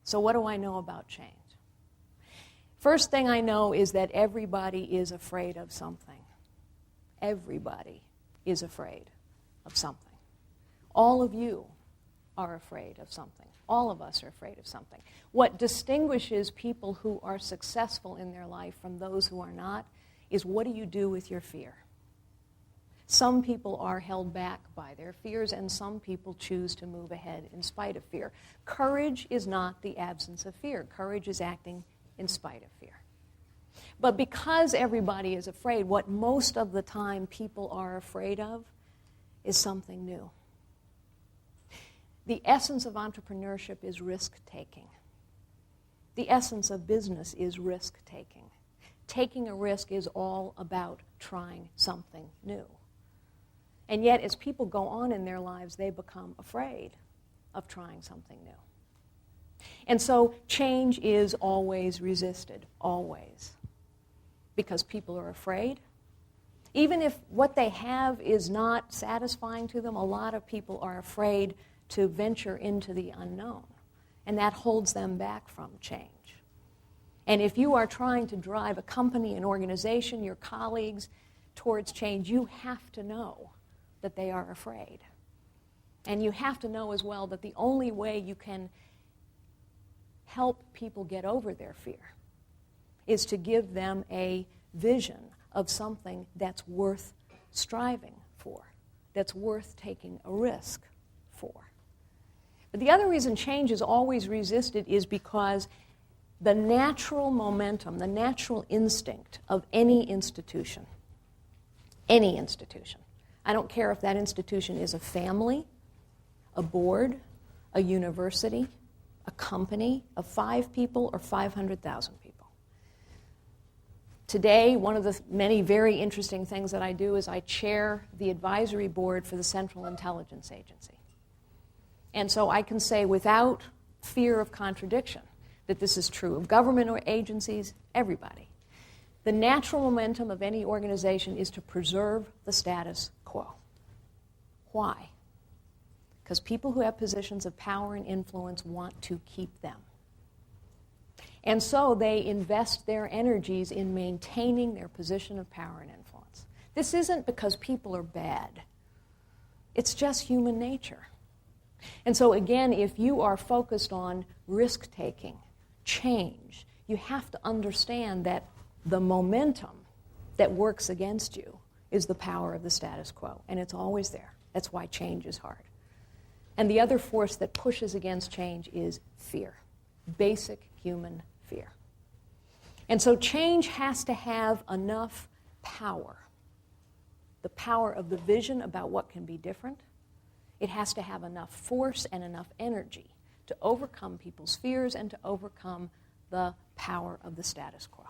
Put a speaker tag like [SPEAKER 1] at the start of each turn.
[SPEAKER 1] So what do I know about change? First thing I know is that everybody is afraid of something. Everybody is afraid of something. All of you are afraid of something. All of us are afraid of something. What distinguishes people who are successful in their life from those who are not is, what do you do with your fear? Some people are held back by their fears, and some people choose to move ahead in spite of fear. Courage is not the absence of fear. Courage is acting in spite of fear. But because everybody is afraid, what most of the time people are afraid of is something new. The essence of entrepreneurship is risk-taking. The essence of business is risk-taking. Taking a risk is all about trying something new. And yet, as people go on in their lives, they become afraid of trying something new. And so change is always resisted, always. Because people are afraid. Even if what they have is not satisfying to them, a lot of people are afraid to venture into the unknown. And that holds them back from change. And if you are trying to drive a company, an organization, your colleagues towards change, you have to know that they are afraid. And you have to know as well that the only way you can help people get over their fear is to give them a vision of something that's worth striving for, that's worth taking a risk for. But the other reason change is always resisted is because the natural momentum, the natural instinct of any institution, I don't care if that institution is a family, a board, a university, a company of 5 people or 500,000 people. Today, one of the many very interesting things that I do is I chair the advisory board for the Central Intelligence Agency. And so I can say without fear of contradiction that this is true of government or agencies, everybody. The natural momentum of any organization is to preserve the status quo. Why? Because people who have positions of power and influence want to keep them. And so they invest their energies in maintaining their position of power and influence. This isn't because people are bad. It's just human nature. And so again, if you are focused on risk-taking, change, you have to understand that the momentum that works against you is the power of the status quo, and it's always there. That's why change is hard. And the other force that pushes against change is fear, basic human fear. And so change has to have enough power, the power of the vision about what can be different. It has to have enough force and enough energy to overcome people's fears and to overcome the power of the status quo.